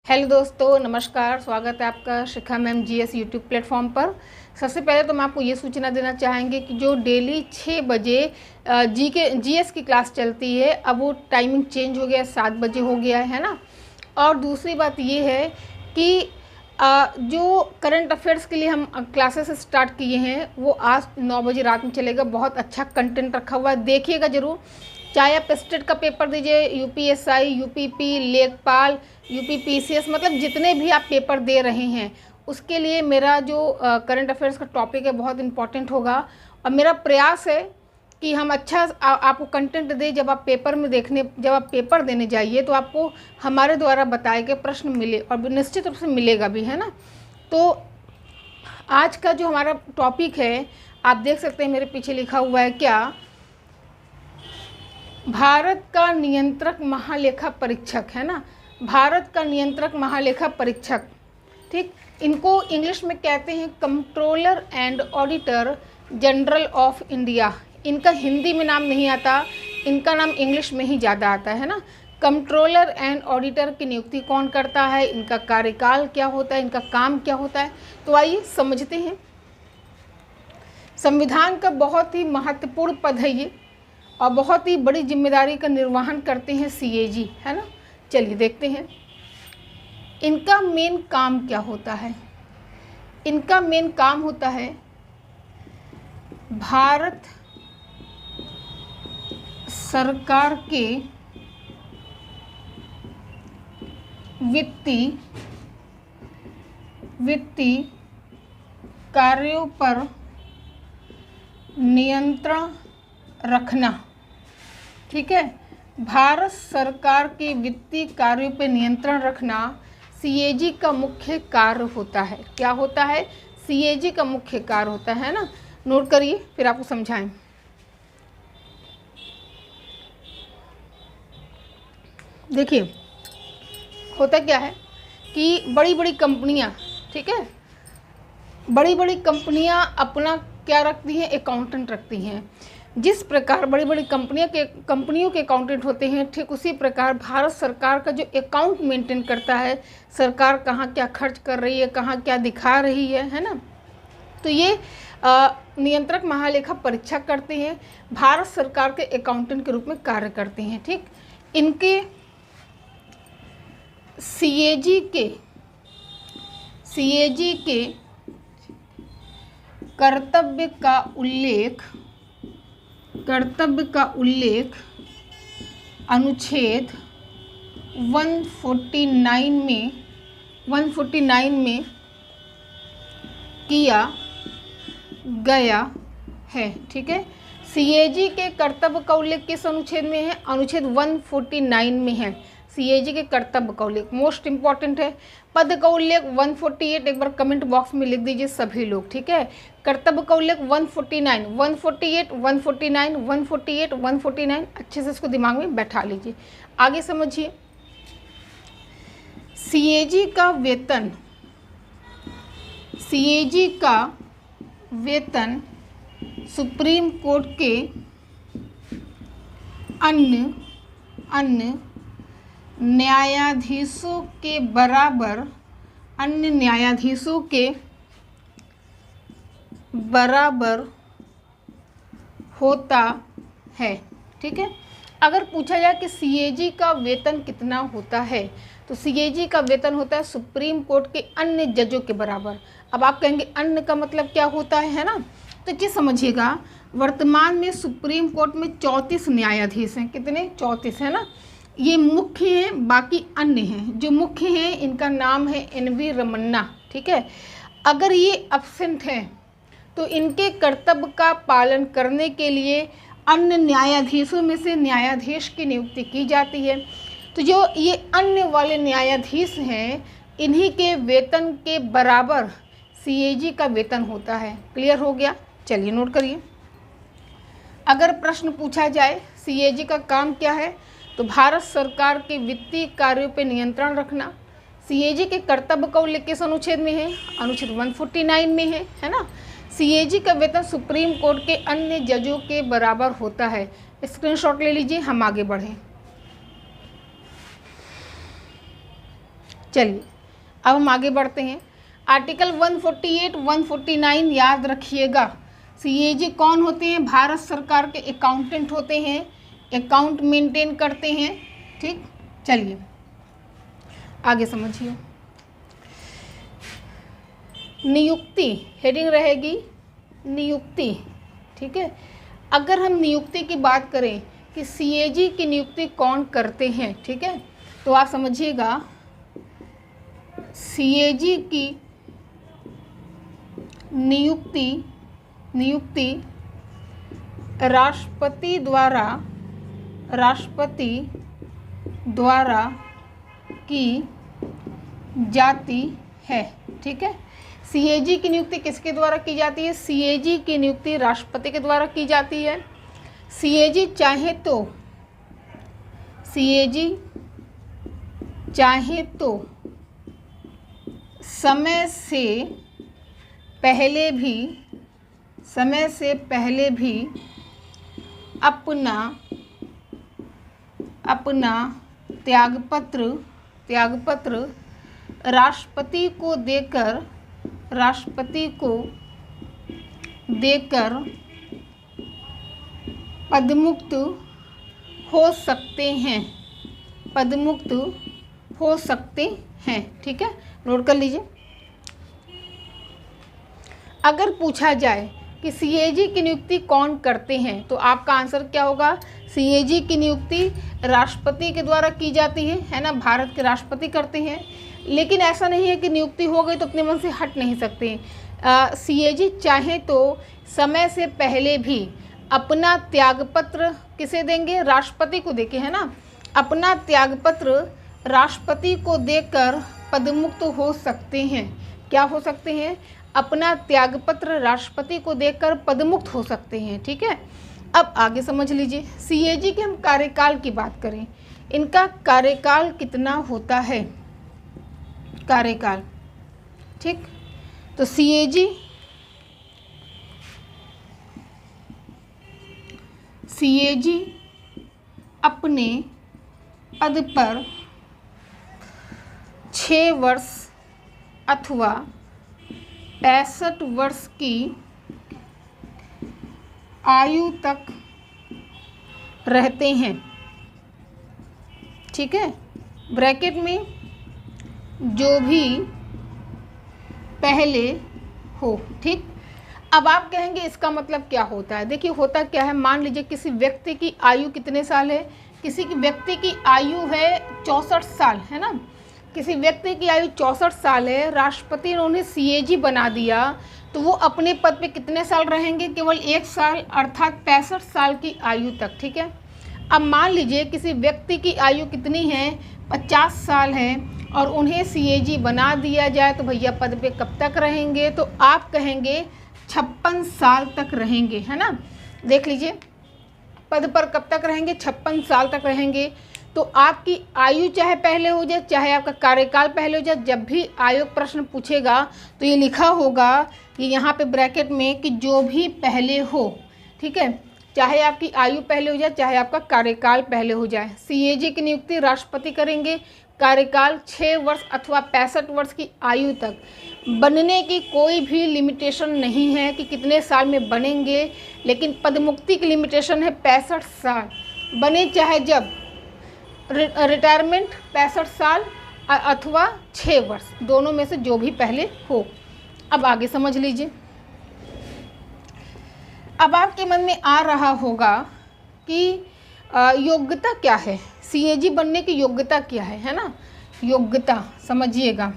Hello दोस्तों, नमस्कार। स्वागत है आपका शिखा मैम जीएस यूट्यूब प्लेटफॉर्म पर। सबसे पहले तो मैं आपको ये सूचना देना चाहेंगे कि जो डेली 6 बजे जीएस की क्लास चलती है, अब वो टाइमिंग चेंज हो गया, 7 बजे हो गया है ना। और दूसरी बात ये है कि जो करंट अफेयर्स के लिए हम क्लासेस स्टार्ट किए हैं वो आज 9 बजे रात में चलेगा। बहुत अच्छा कंटेंट रखा हुआ है, देखिएगा ज़रूर। चाहे आप स्टेट का पेपर दीजिए, यूपीएसआई, यूपीपी, लेखपाल, यूपीपीसीएस, मतलब जितने भी आप पेपर दे रहे हैं उसके लिए मेरा जो करंट अफेयर्स का टॉपिक है बहुत इंपॉर्टेंट होगा। और मेरा प्रयास है कि हम अच्छा आपको कंटेंट दें। जब आप पेपर देने जाइए तो आपको हमारे द्वारा बताए गए प्रश्न मिले, और निश्चित रूप से मिलेगा भी, है ना। तो आज का जो हमारा टॉपिक है आप देख सकते हैं, मेरे पीछे लिखा हुआ है क्या, भारत का नियंत्रक महालेखा परीक्षक, है ना। भारत का नियंत्रक महालेखा परीक्षक, ठीक। इनको इंग्लिश में कहते हैं controller and auditor general of India. इनका हिंदी में नाम नहीं आता, इनका नाम इंग्लिश में ही ज़्यादा आता है ना। कंट्रोलर एंड ऑडिटर की नियुक्ति कौन करता है, इनका कार्यकाल क्या होता है, इनका काम क्या होता है, तो आइए समझते हैं। संविधान का बहुत ही महत्वपूर्ण पद है ये, और बहुत ही बड़ी जिम्मेदारी का निर्वहन करते हैं सीएजी, है ना। चलिए देखते हैं इनका मेन काम क्या होता है। इनका मेन काम होता है भारत सरकार के वित्तीय कार्यों पर नियंत्रण रखना, ठीक है। भारत सरकार के वित्तीय कार्यों पर नियंत्रण रखना सीएजी का मुख्य कार्य होता है। क्या होता है? सीएजी का मुख्य कार्य होता है ना। नोट करिए, फिर आपको समझाएं। देखिए होता क्या है कि बड़ी बड़ी कंपनियां, ठीक है, बड़ी बड़ी कंपनियां अपना क्या रखती हैं, अकाउंटेंट रखती हैं। जिस प्रकार बड़ी बड़ी कंपनियों के अकाउंटेंट होते हैं, ठीक उसी प्रकार भारत सरकार का जो अकाउंट मेंटेन करता है, सरकार कहाँ क्या खर्च कर रही है, कहाँ क्या दिखा रही है ना। तो ये नियंत्रक महालेखा परीक्षक करते हैं, भारत सरकार के अकाउंटेंट के रूप में कार्य करते हैं, ठीक। इनके सीएजी के कर्तव्य का उल्लेख अनुच्छेद 149 में किया गया है, ठीक है। सीएजी के कर्तव्य का उल्लेख किस अनुच्छेद में है? अनुच्छेद 149 में है। सीएजी के कर्तव्य का उल्लेख मोस्ट इंपॉर्टेंट है। पद का उल्लेख 148, एक बार कमेंट बॉक्स में लिख दीजिए सभी लोग, ठीक है। कर्तव्य का उल्लेख 149, 148, 149, 148, 149, अच्छे से इसको दिमाग में बैठा लीजिए। आगे समझिए, सीएजी का वेतन सुप्रीम कोर्ट के अन्य न्यायाधीशों के बराबर होता है, ठीक है। अगर पूछा जाए कि सीएजी का वेतन कितना होता है, तो सीएजी का वेतन होता है सुप्रीम कोर्ट के अन्य जजों के बराबर। अब आप कहेंगे अन्य का मतलब क्या होता है ना। तो ये समझिएगा, वर्तमान में सुप्रीम कोर्ट में 34 न्यायाधीश हैं। कितने? 34 है ना। ये मुख्य हैं, बाकी अन्य हैं। जो मुख्य हैं इनका नाम है एनवी रमन्ना, ठीक है। अगर ये एब्सेंट हैं तो इनके कर्तव्य का पालन करने के लिए अन्य न्यायाधीशों में से न्यायाधीश की नियुक्ति की जाती है। तो जो ये अन्य वाले न्यायाधीश हैं, इन्हीं के वेतन के बराबर सीएजी का वेतन होता है। क्लियर हो गया? चलिए नोट करिए। अगर प्रश्न पूछा जाए सीएजी का काम क्या है, तो भारत सरकार के वित्तीय कार्यों पर नियंत्रण रखना। सीएजी के कर्तव्य का उल्लेख किस अनुच्छेद में है? अनुच्छेद 149 में है ना। सीएजी का वेतन सुप्रीम कोर्ट के अन्य जजों के बराबर होता है। स्क्रीनशॉट ले लीजिए, हम आगे बढ़ें। चलिए अब हम आगे बढ़ते हैं। आर्टिकल 148, 149 याद रखिएगा। सीएजी कौन होते हैं? भारत सरकार के अकाउंटेंट होते हैं, अकाउंट मेंटेन करते हैं। ठीक, चलिए आगे समझिए। नियुक्ति हेडिंग रहेगी नियुक्ति। ठीक है, अगर हम नियुक्ति की बात करें कि सीएजी की नियुक्ति कौन करते हैं, ठीक है, तो आप समझिएगा सीएजी की नियुक्ति राष्ट्रपति द्वारा की जाती है। ठीक है, सीएजी की नियुक्ति किसके द्वारा की जाती है? सीएजी की नियुक्ति राष्ट्रपति के द्वारा की जाती है। सीएजी चाहे तो समय से पहले भी अपना त्यागपत्र राष्ट्रपति को देकर पदमुक्त हो सकते हैं। ठीक है, नोट कर लीजिए। अगर पूछा जाए कि सीएजी की नियुक्ति कौन करते हैं, तो आपका आंसर क्या होगा? सीएजी की नियुक्ति राष्ट्रपति के द्वारा की जाती है ना, भारत के राष्ट्रपति करते हैं। लेकिन ऐसा नहीं है कि नियुक्ति हो गई तो अपने मन से हट नहीं सकते। सीएजी चाहे तो समय से पहले भी अपना त्यागपत्र किसे देंगे? राष्ट्रपति को देके, है ना, अपना त्यागपत्र राष्ट्रपति को देकर पदमुक्त हो सकते हैं। क्या हो सकते हैं? अपना त्यागपत्र राष्ट्रपति को देकर पदमुक्त हो सकते हैं। ठीक है, अब आगे समझ लीजिए। सीएजी के हम कार्यकाल की बात करें, इनका कार्यकाल कितना होता है? कार्यकाल, ठीक, तो सीएजी अपने पद पर 6 वर्ष अथवा 65 वर्ष की आयु तक रहते हैं। ठीक है, ब्रैकेट में जो भी पहले हो। ठीक, अब आप कहेंगे इसका मतलब क्या होता है? देखिए होता क्या है, मान लीजिए किसी व्यक्ति की आयु कितने साल है? किसी व्यक्ति की आयु है 64 साल, है ना, किसी व्यक्ति की आयु 64 साल है, राष्ट्रपति ने उन्हें सीएजी बना दिया, तो वो अपने पद पे कितने साल रहेंगे? केवल 1 साल, अर्थात 65 साल की आयु तक। ठीक है, अब मान लीजिए किसी व्यक्ति की आयु कितनी है? 50 साल है और उन्हें सीएजी बना दिया जाए, तो भैया पद पे कब तक रहेंगे? तो आप कहेंगे 56 साल तक रहेंगे, है ना। देख लीजिए पद पर कब तक रहेंगे? 56 साल तक रहेंगे। तो आपकी आयु चाहे पहले हो जाए, चाहे आपका कार्यकाल पहले हो जाए, जब भी आयोग प्रश्न पूछेगा तो ये लिखा होगा कि यहाँ पे ब्रैकेट में कि जो भी पहले हो। ठीक है, चाहे आपकी आयु पहले हो जाए, चाहे आपका कार्यकाल पहले हो जाए। सीएजी की नियुक्ति राष्ट्रपति करेंगे, कार्यकाल 6 वर्ष अथवा 65 वर्ष की आयु तक। बनने की कोई भी लिमिटेशन नहीं है कि कितने साल में बनेंगे, लेकिन पदमुक्ति की लिमिटेशन है 65 साल। बने चाहे जब, रिटायरमेंट 65 साल अथवा 6 वर्ष, दोनों में से जो भी पहले हो। अब आगे समझ लीजिए। अब आपके मन में आ रहा होगा कि योग्यता क्या है, सीएजी बनने की योग्यता क्या है ना। योग्यता समझिएगा,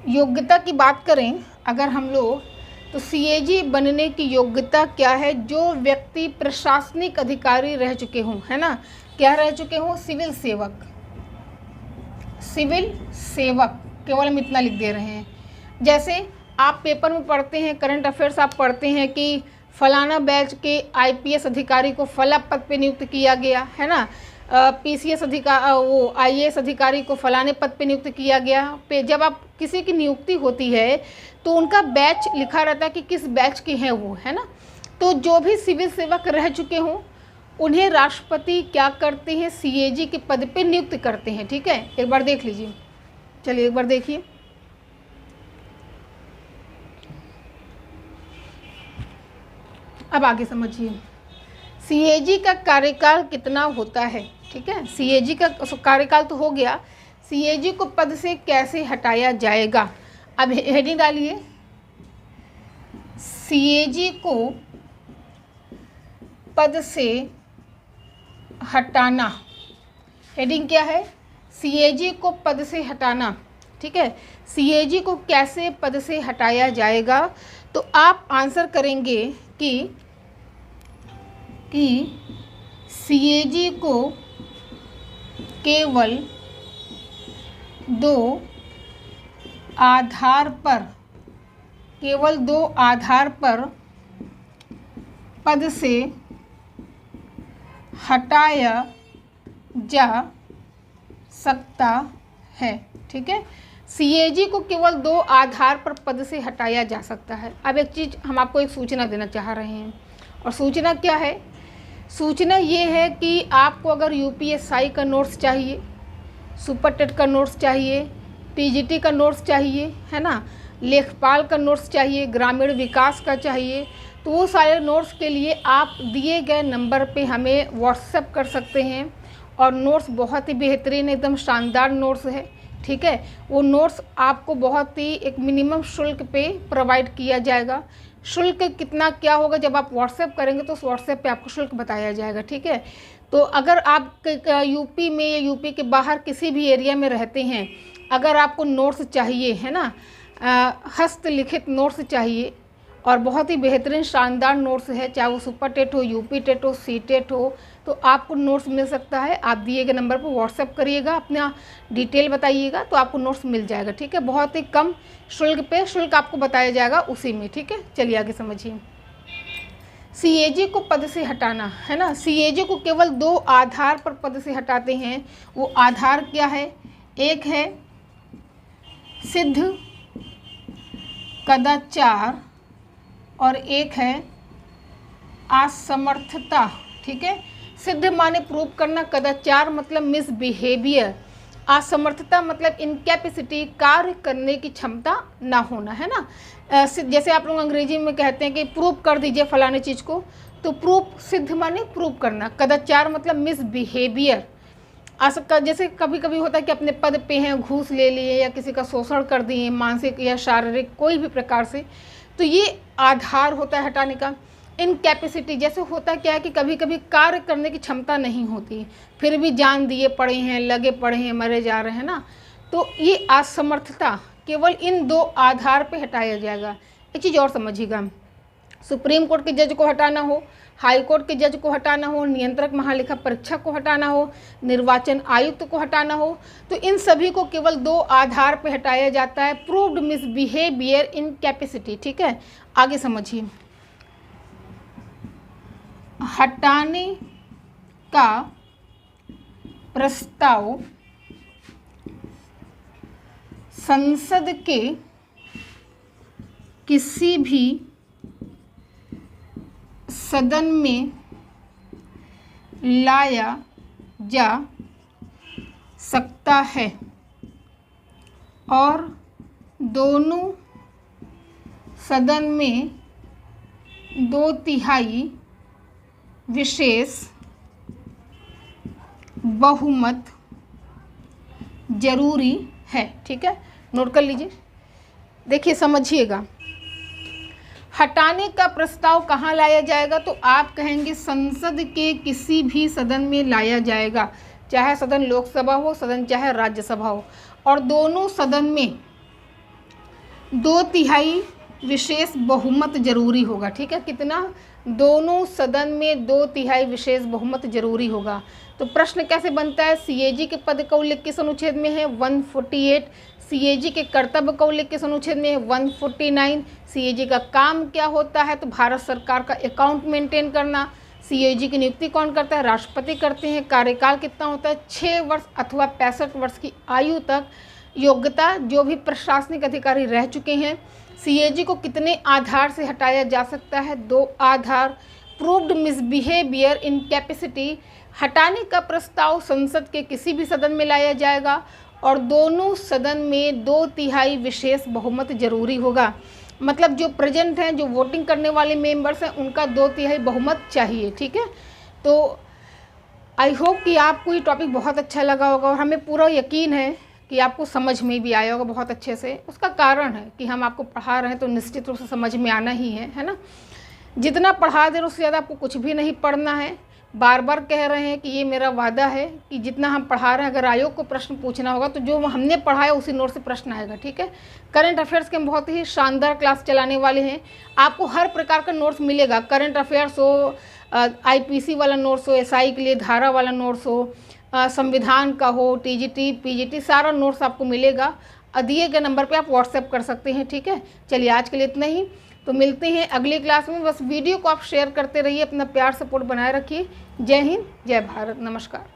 योग्यता की बात करें अगर हम लोग, तो सीएजी बनने की योग्यता क्या है? जो व्यक्ति प्रशासनिक अधिकारी रह चुके हों, है ना, क्या रह चुके हों? सिविल सेवक, सिविल सेवक, केवल हम इतना लिख दे रहे हैं। जैसे आप पेपर में पढ़ते हैं, करंट अफेयर्स आप पढ़ते हैं कि फलाना बैच के आईपीएस अधिकारी को फला पद पे नियुक्त किया गया, है ना, पीसीएस वो आईएएस अधिकारी को फलाने पद पे नियुक्त किया गया। पे जब आप किसी की नियुक्ति होती है तो उनका बैच लिखा रहता है कि किस बैच के हैं वो, है ना। तो जो भी सिविल सेवक रह चुके हों उन्हें राष्ट्रपति क्या करते हैं, सीएजी के पद पे नियुक्त करते हैं। ठीक है, एक बार देख लीजिए, चलिए एक बार देखिए। अब आगे समझिए, सीएजी का कार्यकाल कितना होता है। ठीक है, सीएजी का कार्यकाल तो हो गया, सीएजी को पद से कैसे हटाया जाएगा। अब हेडिंग डालिए, सीएजी को पद से हटाना। हेडिंग क्या है, सीएजी को पद से हटाना। ठीक है, सीएजी को कैसे पद से हटाया जाएगा, तो आप आंसर करेंगे कि सीएजी को केवल दो आधार पर पद से हटाया जा सकता है। ठीक है, सीएजी को केवल 2 आधार पर पद से हटाया जा सकता है। अब एक चीज़ हम आपको एक सूचना देना चाह रहे हैं, और सूचना क्या है, सूचना ये है कि आपको अगर यूपीएसआई का नोट्स चाहिए, सुपर टेट का नोट्स चाहिए, टीजीटी का नोट्स चाहिए, है ना, लेखपाल का नोट्स चाहिए, ग्रामीण विकास का चाहिए, तो वो सारे नोट्स के लिए आप दिए गए नंबर पे हमें व्हाट्सएप कर सकते हैं। और नोट्स बहुत ही बेहतरीन, एकदम शानदार नोट्स है। ठीक है, वो नोट्स आपको बहुत ही एक मिनिमम शुल्क पे प्रोवाइड किया जाएगा। शुल्क कितना क्या होगा जब आप व्हाट्सएप करेंगे तो उस व्हाट्सएप पे आपको शुल्क बताया जाएगा। ठीक है, तो अगर आप यूपी में या यूपी के बाहर किसी भी एरिया में रहते हैं, अगर आपको नोट्स चाहिए, है ना, हस्तलिखित नोट्स चाहिए, और बहुत ही बेहतरीन शानदार नोट्स है, चाहे वो सुपर टेट हो, यूपी टेट हो, सी टेट हो, तो आपको नोट्स मिल सकता है। आप दिए गए नंबर पर व्हाट्सएप करिएगा, अपना डिटेल बताइएगा, तो आपको नोट्स मिल जाएगा। ठीक है, बहुत ही कम शुल्क पे शुल्क आपको बताया जाएगा उसी में। ठीक है, चलिए आगे समझिए। सीएजी को पद से हटाना, है ना, सीएजी को केवल 2 आधार पर पद से हटाते हैं। वो आधार क्या है, एक है सिद्ध कदाचार और एक है असमर्थता। ठीक है, सिद्ध माने प्रूव करना, कदाचार मतलब मिसबिहेवियर, असमर्थता मतलब इनकैपेसिटी, कार्य करने की क्षमता ना होना, है ना। जैसे आप लोग अंग्रेजी में कहते हैं कि प्रूव कर दीजिए फलाने चीज़ को, तो प्रूफ, सिद्ध माने प्रूव करना, कदाचार मतलब मिसबिहेवियर। जैसे कभी कभी होता है कि अपने पद पे हैं, घूस ले लिए या किसी का शोषण कर दिए, मानसिक या शारीरिक कोई भी प्रकार से, तो ये आधार होता है हटाने का। इनकैपेसिटी, जैसे होता क्या है कि कभी कभी कार्य करने की क्षमता नहीं होती, फिर भी जान दिए पड़े हैं, लगे पड़े हैं, मरे जा रहे हैं ना, तो ये असमर्थता केवल इन 2 आधार पे हटाया जाएगा। एक चीज़ और समझिएगा, सुप्रीम कोर्ट के जज को हटाना हो, हाई कोर्ट के जज को हटाना हो, नियंत्रक महालेखा परीक्षक को हटाना हो, निर्वाचन आयुक्त को हटाना हो, तो इन सभी को केवल 2 आधार पे हटाया जाता है, प्रूव्ड मिसबिहेवियर, इनकैपेसिटी। ठीक है, आगे समझिए। हटाने का प्रस्ताव संसद के किसी भी सदन में लाया जा सकता है और दोनों सदन में 2/3 विशेष बहुमत जरूरी है। ठीक है, नोट कर लीजिए, देखिए समझिएगा। हटाने का प्रस्ताव कहाँ लाया जाएगा, तो आप कहेंगे संसद के किसी भी सदन में लाया जाएगा, चाहे सदन लोकसभा हो, सदन चाहे राज्यसभा हो, और दोनों सदन में 2/3 विशेष बहुमत जरूरी होगा। ठीक है, कितना, दोनों सदन में 2/3 विशेष बहुमत जरूरी होगा। तो प्रश्न कैसे बनता है, सीएजी के पद का उल्लेख किस अनुच्छेद में है, 148, सीएजी के कर्तव्य का उल्लेख किस अनुच्छेद में है, 149, सीएजी का काम क्या होता है, तो भारत सरकार का अकाउंट मेंटेन करना, सीएजी की नियुक्ति कौन करता है, राष्ट्रपति करते हैं, कार्यकाल कितना होता है, 6 वर्ष अथवा 65 वर्ष की आयु तक, योग्यता जो भी प्रशासनिक अधिकारी रह चुके हैं, सीएजी को कितने आधार से हटाया जा सकता है, 2 आधार, प्रूव्ड मिसबिहेवियर इन कैपेसिटी हटाने का प्रस्ताव संसद के किसी भी सदन में लाया जाएगा और दोनों सदन में 2/3 विशेष बहुमत जरूरी होगा। मतलब जो प्रेजेंट हैं, जो वोटिंग करने वाले मेंबर्स हैं, उनका 2/3 बहुमत चाहिए। ठीक है, तो आई होप कि आपको ये टॉपिक बहुत अच्छा लगा होगा और हमें पूरा यकीन है कि आपको समझ में भी आया होगा बहुत अच्छे से। उसका कारण है कि हम आपको पढ़ा रहे हैं तो निश्चित रूप से समझ में आना ही है ना। जितना पढ़ा दे रहे उससे ज़्यादा आपको कुछ भी नहीं पढ़ना है। बार बार कह रहे हैं कि ये मेरा वादा है कि जितना हम पढ़ा रहे हैं, अगर आयोग को प्रश्न पूछना होगा तो जो हमने पढ़ा है उसी नोट से प्रश्न आएगा। ठीक है, करंट अफेयर्स के हम बहुत ही शानदार क्लास चलाने वाले हैं। आपको हर प्रकार का नोट्स मिलेगा, करंट अफेयर्स हो, IPC वाला नोट्स हो, SI के लिए धारा वाला नोट्स हो, संविधान का हो, TGT PGT, सारा नोट्स आपको मिलेगा। दिए गए नंबर पे आप व्हाट्सएप कर सकते हैं। ठीक है, चलिए आज के लिए इतना ही, तो मिलते हैं अगली क्लास में। बस वीडियो को आप शेयर करते रहिए, अपना प्यार सपोर्ट बनाए रखिए। जय हिंद, जय भारत, नमस्कार।